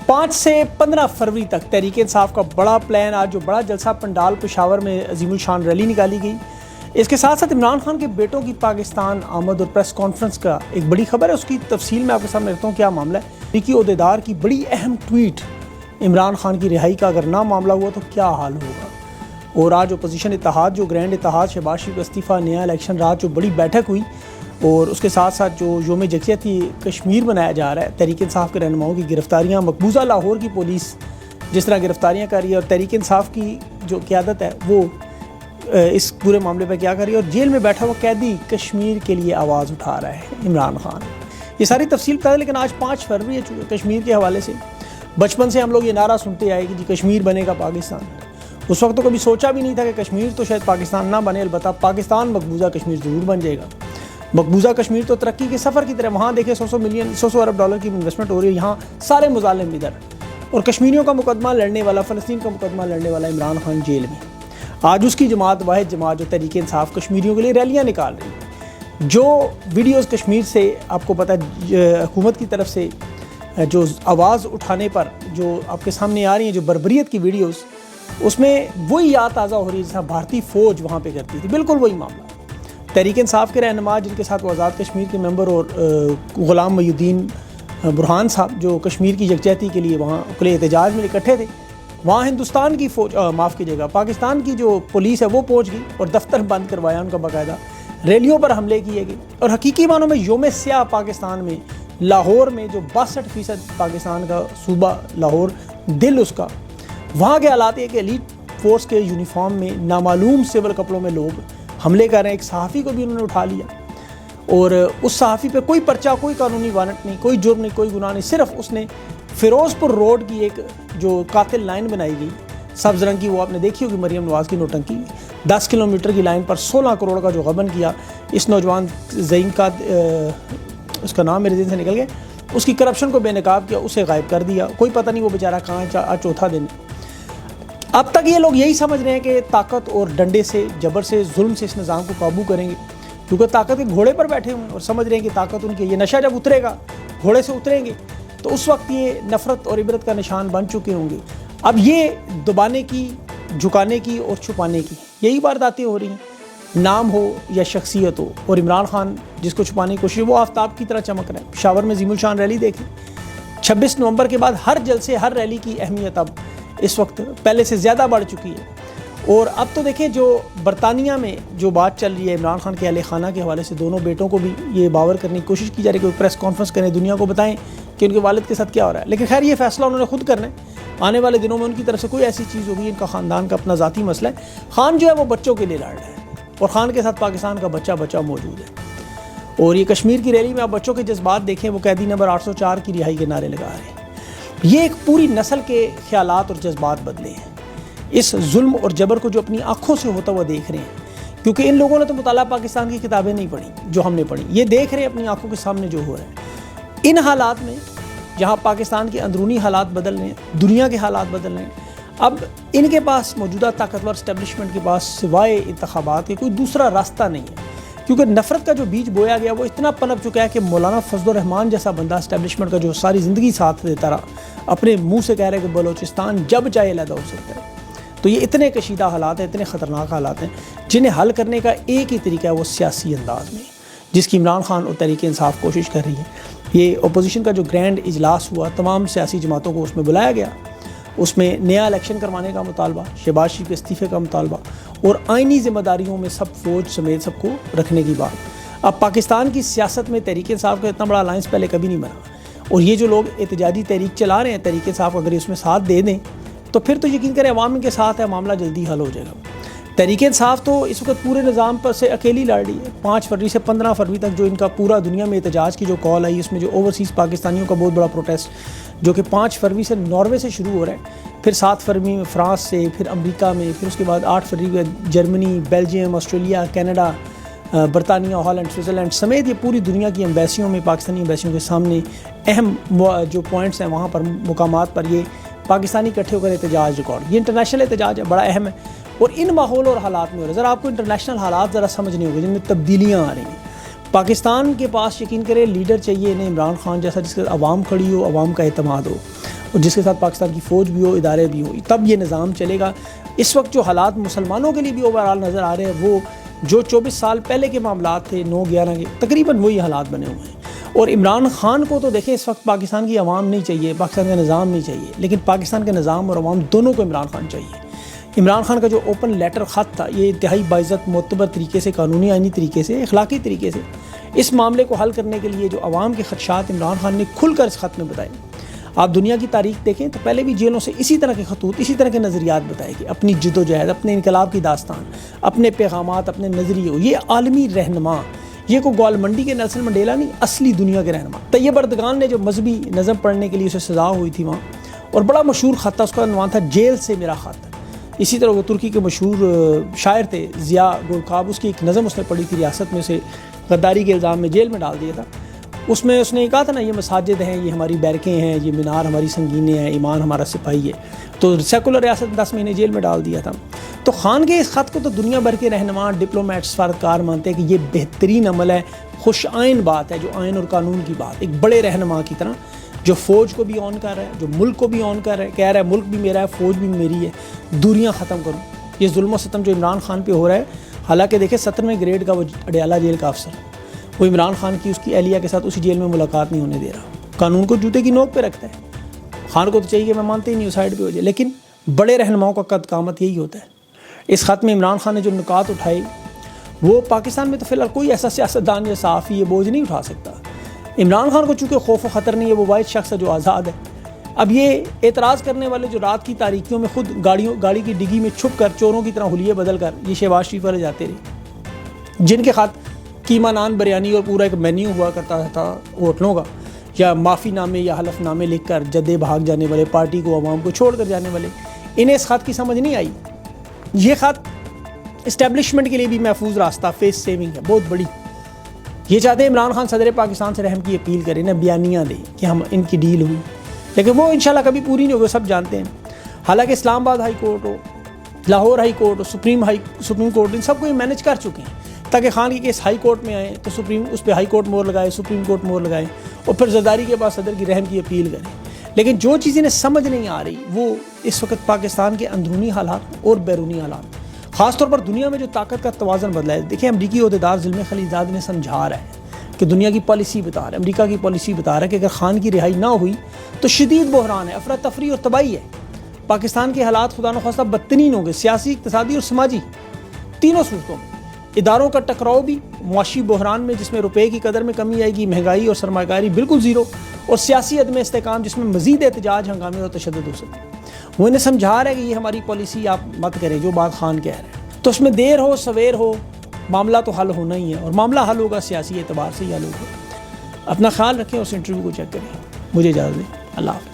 5 سے 15 فروری تک تحریک انصاف کا بڑا پلان، آج جو بڑا جلسہ پنڈال پشاور میں عظیم الشان ریلی نکالی گئی۔ اس کے ساتھ ساتھ عمران خان کے بیٹوں کی پاکستان آمد اور پریس کانفرنس کا ایک بڑی خبر ہے، اس کی تفصیل میں آپ کے سامنے رکھتا ہوں کیا معاملہ ہے۔ امریکی عہدیدار کی بڑی اہم ٹویٹ، عمران خان کی رہائی کا اگر نہ معاملہ ہوا تو کیا حال ہوگا۔ اور آج اپوزیشن اتحاد، جو گرینڈ اتحاد، شہباز شریف کا استعفیٰ، نیا الیکشن، رات جو بڑی بیٹھک ہوئی، اور اس کے ساتھ ساتھ جو یوم یکجہتی کشمیر منایا جا رہا ہے، تحریک انصاف کے رہنماؤں کی گرفتاریاں، مقبوضہ لاہور کی پولیس جس طرح گرفتاریاں کر رہی ہے، اور تحریک انصاف کی جو قیادت ہے وہ اس پورے معاملے پہ کیا کر رہی ہے، اور جیل میں بیٹھا ہوا قیدی کشمیر کے لیے آواز اٹھا رہا ہے عمران خان۔ یہ ساری تفصیل پتہ ہے، لیکن آج 5 فروری ہے، چونکہ کشمیر کے حوالے سے بچپن سے ہم لوگ یہ نعرہ سنتے آئے کہ جی کشمیر بنے گا پاکستان۔ اس وقت تو کبھی سوچا بھی نہیں تھا کہ کشمیر تو شاید پاکستان نہ بنے، البتہ پاکستان مقبوضہ کشمیر ضرور بن جائے گا۔ مقبوضہ کشمیر تو ترقی کے سفر کی طرح، وہاں دیکھیں 100 ارب ڈالر کی انویسٹمنٹ ہو رہی ہے، یہاں سارے مظالم ادھر، اور کشمیریوں کا مقدمہ لڑنے والا، فلسطین کا مقدمہ لڑنے والا عمران خان جیل میں۔ آج اس کی جماعت، واحد جماعت جو تحریک انصاف، کشمیریوں کے لیے ریلیاں نکال رہی ہے۔ جو ویڈیوز کشمیر سے آپ کو پتہ ہے حکومت کی طرف سے جو آواز اٹھانے پر جو آپ کے سامنے آ رہی ہیں، جو بربریت کی ویڈیوز، اس میں وہی یاد تازہ ہو رہی ہے جیسا بھارتی فوج وہاں پہ کرتی تھی، بالکل وہی معاملہ۔ تحریک انصاف کے رہنما جن کے ساتھ وہ آزاد کشمیر کے ممبر اور غلام محی الدین برہان صاحب جو کشمیر کی یکجہتی کے لیے وہاں کھلے احتجاج میں اکٹھے تھے، وہاں ہندوستان کی فوج، معاف کیجیے گا، پاکستان کی جو پولیس ہے وہ پہنچ گئی اور دفتر بند کروایا ان کا، باقاعدہ ریلیوں پر حملے کیے گئے، اور حقیقی معنوں میں یوم سیاہ پاکستان میں لاہور میں جو 62% پاکستان کا صوبہ لاہور، دل اس کا، وہاں کے حالات یہ کہ ایلیٹ فورس کے یونیفارم میں نامعلوم سول کپڑوں میں لوگ حملے کر رہے ہیں۔ ایک صحافی کو بھی انہوں نے اٹھا لیا، اور اس صحافی پہ کوئی پرچہ، کوئی قانونی وارنٹ نہیں، کوئی جرم نہیں، کوئی گناہ نہیں، صرف اس نے فیروز پور روڈ کی ایک جو قاتل لائن بنائی گئی سبز رنگ کی، وہ آپ نے دیکھی ہوگی مریم نواز کی نوٹنکی، 10 کلومیٹر کی لائن پر 16 کروڑ کا جو غبن کیا اس نوجوان زعیم کا، اس کا نام میرے ذہن سے نکل گیا، اس کی کرپشن کو بے نقاب کیا، اسے غائب کر دیا، کوئی پتہ نہیں وہ بیچارہ کہاں ہے، آج چوتھا دن۔ اب تک یہ لوگ یہی سمجھ رہے ہیں کہ طاقت اور ڈنڈے سے، جبر سے، ظلم سے اس نظام کو قابو کریں گے، کیونکہ طاقت کے گھوڑے پر بیٹھے ہوئے ہیں اور سمجھ رہے ہیں کہ طاقت ان کے، یہ نشہ جب اترے گا، گھوڑے سے اتریں گے تو اس وقت یہ نفرت اور عبرت کا نشان بن چکے ہوں گے۔ اب یہ دبانے کی، جھکانے کی اور چھپانے کی یہی وارداتیں ہو رہی ہیں، نام ہو یا شخصیت ہو، اور عمران خان جس کو چھپانے کی کوشش، وہ آفتاب کی طرح چمک رہا ہے۔ پشاور میں عظیم الشان ریلی دیکھیں، 26 نومبر کے بعد ہر جلسے، ہر ریلی کی اہمیت اب اس وقت پہلے سے زیادہ بڑھ چکی ہے۔ اور اب تو دیکھیں جو برطانیہ میں جو بات چل رہی ہے عمران خان کے اہل خانہ کے حوالے سے، دونوں بیٹوں کو بھی یہ باور کرنے کی کوشش کی جا رہی ہے کہ وہ پریس کانفرنس کریں، دنیا کو بتائیں کہ ان کے والد کے ساتھ کیا ہو رہا ہے، لیکن خیر یہ فیصلہ انہوں نے خود کرنا ہے۔ آنے والے دنوں میں ان کی طرف سے کوئی ایسی چیز ہوگی، ان کا خاندان کا اپنا ذاتی مسئلہ ہے۔ خان جو ہے وہ بچوں کے لیے لڑ رہا ہے، اور خان کے ساتھ پاکستان کا بچہ موجود ہے۔ اور یہ کشمیر کی ریلی میں آپ بچوں کے جذبات دیکھیں، وہ قیدی نمبر 804 کی رہائی کے نعرے لگا رہے ہیں۔ یہ ایک پوری نسل کے خیالات اور جذبات بدلے ہیں، اس ظلم اور جبر کو جو اپنی آنکھوں سے ہوتا ہوا دیکھ رہے ہیں، کیونکہ ان لوگوں نے تو مطالعہ پاکستان کی کتابیں نہیں پڑھی جو ہم نے پڑھی، یہ دیکھ رہے ہیں اپنی آنکھوں کے سامنے جو ہو رہا ہے۔ ان حالات میں جہاں پاکستان کے اندرونی حالات بدل رہے ہیں، دنیا کے حالات بدل رہے ہیں، اب ان کے پاس، موجودہ طاقتور اسٹیبلشمنٹ کے پاس، سوائے انتخابات کے کوئی دوسرا راستہ نہیں ہے، کیونکہ نفرت کا جو بیج بویا گیا وہ اتنا پنپ چکا ہے کہ مولانا فضل الرحمان جیسا بندہ اسٹیبلشمنٹ کا جو ساری زندگی ساتھ دیتا رہا، اپنے منہ سے کہہ رہے کہ بلوچستان جب چاہے علیحدہ ہو سکتا ہے۔ تو یہ اتنے کشیدہ حالات ہیں، اتنے خطرناک حالات ہیں، جنہیں حل کرنے کا ایک ہی طریقہ ہے، وہ سیاسی انداز میں، جس کی عمران خان اور تحریک انصاف کوشش کر رہی ہے۔ یہ اپوزیشن کا جو گرینڈ اجلاس ہوا، تمام سیاسی جماعتوں کو اس میں بلایا گیا، اس میں نیا الیکشن کروانے کا مطالبہ، شہباز شریف کے استعفے کا مطالبہ، اور آئینی ذمہ داریوں میں سب فوج سمیت سب کو رکھنے کی بات۔ اب پاکستان کی سیاست میں تحریک انصاف کا اتنا بڑا الائنس پہلے کبھی نہیں بنا، اور یہ جو لوگ احتجاجی تحریک چلا رہے ہیں، تحریک انصاف اگر اس میں ساتھ دے دیں تو پھر تو یقین کریں عوام ان کے ساتھ ہے، معاملہ جلدی حل ہو جائے گا۔ تحریک انصاف تو اس وقت پورے نظام پر سے اکیلی لڑ رہی ہے۔ 5 فروری سے 15 فروری تک جو ان کا پورا دنیا میں احتجاج کی جو کال آئی، اس میں جو اوورسیز پاکستانیوں کا بہت بڑا پروٹیسٹ جو کہ 5 فروری سے ناروے سے شروع ہو رہا ہے، پھر 7 فروری میں فرانس سے، پھر امریکہ میں، پھر اس کے بعد 8 فروری میں جرمنی، بیلجیم، آسٹریلیا، کینیڈا، برطانیہ، ہالینڈ، سوئٹزرلینڈ سمیت یہ پوری دنیا کی ایمبیسیوں میں، پاکستانی ایمبیسیوں کے سامنے اہم جو پوائنٹس ہیں وہاں پر، مقامات پر یہ پاکستانی اکٹھے ہو کر احتجاج ریکارڈ، یہ انٹرنیشنل احتجاج ہے، بڑا اہم ہے، اور ان ماحول اور حالات میں ہو رہا ہے۔ ذرا آپ کو انٹرنیشنل حالات ذرا سمجھنے ہوگے جن میں تبدیلیاں آ رہی ہیں۔ پاکستان کے پاس یقین کرے لیڈر چاہیے انہیں عمران خان جیسا، جس کے عوام کھڑی ہو، عوام کا اعتماد ہو۔ اور جس کے ساتھ پاکستان کی فوج بھی ہو، ادارے بھی ہوں، تب یہ نظام چلے گا۔ اس وقت جو حالات مسلمانوں کے لیے بھی اوورآل نظر آ رہے ہیں، وہ جو 24 سال پہلے کے معاملات تھے 9/11 کے، تقریباً وہی حالات بنے ہوئے ہیں۔ اور عمران خان کو تو دیکھیں اس وقت پاکستان کی عوام نہیں چاہیے، پاکستان کا نظام نہیں چاہیے، لیکن پاکستان کے نظام اور عوام دونوں کو عمران خان چاہیے۔ عمران خان کا جو اوپن لیٹر خط تھا، یہ انتہائی باعزت معتبر طریقے سے، قانونی آئینی طریقے سے، اخلاقی طریقے سے اس معاملے کو حل کرنے کے لیے جو عوام کے خدشات عمران خان نے کھل کر اس خط میں بتائے۔ آپ دنیا کی تاریخ دیکھیں تو پہلے بھی جیلوں سے اسی طرح کے خطوط، اسی طرح کے نظریات بتائے گئے، اپنی جد و جہد، اپنے انقلاب کی داستان، اپنے پیغامات، اپنے نظریے۔ یہ عالمی رہنما، یہ کوئی گوال منڈی کے نیلسن منڈیلا نہیں، اصلی دنیا کے رہنما۔ طیب اردگان نے جو مذہبی نظم پڑھنے کے لیے اسے سزا ہوئی تھی وہاں، اور بڑا مشہور خط تھا، اس کا عنوان تھا جیل سے میرا خط۔ اسی طرح وہ ترکی کے مشہور شاعر تھے ضیاء گورکاب، اس کی ایک نظم اس نے پڑھی تھی، ریاست میں اسے غداری کے الزام میں جیل میں ڈال دیا تھا۔ اس میں اس نے یہ کہا تھا نا، یہ مساجد ہیں، یہ ہماری بیرکیں ہیں، یہ مینار ہماری سنگینیں ہیں، ایمان ہمارا سپاہی ہے۔ تو سیکولر ریاست 10 مہینے جیل میں ڈال دیا تھا۔ تو خان کے اس خط کو تو دنیا بھر کے رہنما، ڈپلومیٹ، سفارتکار مانتے ہیں کہ یہ بہترین عمل ہے، خوش آئین بات ہے، جو آئین اور قانون کی بات، ایک بڑے رہنما کی طرح جو فوج کو بھی آن کر رہا ہے، جو ملک کو بھی آن کر رہا ہے، کہہ رہا ہے ملک بھی میرا ہے، فوج بھی میری ہے، دوریاں ختم کروں۔ یہ ظلم و ستم جو عمران خان پہ ہو رہا ہے، حالانکہ دیکھیں 17ویں گریڈ کا وہ اڈیالہ جیل کا افسر، وہ عمران خان کی اس کی اہلیہ کے ساتھ اسی جیل میں ملاقات نہیں ہونے دے رہا، قانون کو جوتے کی نوک پہ رکھتا ہے۔ خان کو تو چاہیے کہ میں مانتے ہی نہیں، سائڈ پہ ہو جائے، لیکن بڑے رہنماؤں کا قد قامت یہی ہوتا ہے۔ اس خط میں عمران خان نے جو نکات اٹھائے، وہ پاکستان میں تو فی الحال کوئی ایسا سیاستدان یا صحافی یہ بوجھ نہیں اٹھا سکتا۔ عمران خان کو چونکہ خوف و خطر نہیں ہے، وہ واحد شخص ہے جو آزاد ہے۔ اب یہ اعتراض کرنے والے جو رات کی تاریکیوں میں خود گاڑی کی ڈگی میں چھپ کر چوروں کی طرح حلیے بدل کر یہ شہباز شریف والے جاتے رہے، جن کے خط قیمہ نان بریانی اور پورا ایک مینیو ہوا کرتا تھا ہوٹلوں کا، یا معافی نامے یا حلف نامے لکھ کر جدے بھاگ جانے والے، پارٹی کو عوام کو چھوڑ کر جانے والے، انہیں اس خط کی سمجھ نہیں آئی۔ یہ خط اسٹیبلشمنٹ کے لیے بھی محفوظ راستہ، فیس سیونگ ہے بہت بڑی۔ یہ چاہتے ہیں عمران خان صدر پاکستان سے رحم کی اپیل کریں، نہ بیانیاں دیں کہ ہم ان کی ڈیل ہوئی، لیکن وہ انشاءاللہ کبھی پوری نہیں ہوگی، سب جانتے ہیں۔ حالانکہ اسلام آباد ہائی کورٹ ہو، لاہور ہائی کورٹ ہو، سپریم کورٹ، ان سب کو یہ مینج کر چکے ہیں تاکہ خان کی کیس ہائی کورٹ میں آئے تو اس پہ ہائی کورٹ مور لگائے، سپریم کورٹ مور لگائے، اور پھر زرداری کے بعد صدر کی رحم کی اپیل کریں۔ لیکن جو چیز انہیں سمجھ نہیں آ رہی، وہ اس وقت پاکستان کے اندرونی حالات اور بیرونی حالات، خاص طور پر دنیا میں جو طاقت کا توازن بدلا ہے۔ دیکھیں امریکی عہدیدار زلمے خلیلزاد نے سمجھا رہا ہے کہ دنیا کی پالیسی بتا رہا ہے، امریکہ کی پالیسی بتا رہا ہے کہ اگر خان کی رہائی نہ ہوئی تو شدید بحران ہے، افراتفری اور تباہی ہے، پاکستان کے حالات خدا نخواستہ بدترین ہوں گے، سیاسی، اقتصادی اور سماجی تینوں صورتوں میں۔ اداروں کا ٹکراؤ بھی، معاشی بحران میں جس میں روپے کی قدر میں کمی آئے گی، مہنگائی اور سرمایہ کاری بالکل زیرو، اور سیاسی عدم استحکام جس میں مزید احتجاج، ہنگامے اور تشدد ہو سکے۔ وہ انہیں سمجھا رہا ہے کہ یہ ہماری پالیسی آپ مت کریں، جو بات خان کہہ رہے ہیں، تو اس میں دیر ہو سویر ہو معاملہ تو حل ہونا ہی ہے، اور معاملہ حل ہوگا سیاسی اعتبار سے ہی حل ہوگا۔ اپنا خیال رکھیں اور اس انٹرویو کو چیک کریں۔ مجھے اجازت دیں، اللہ حافظ۔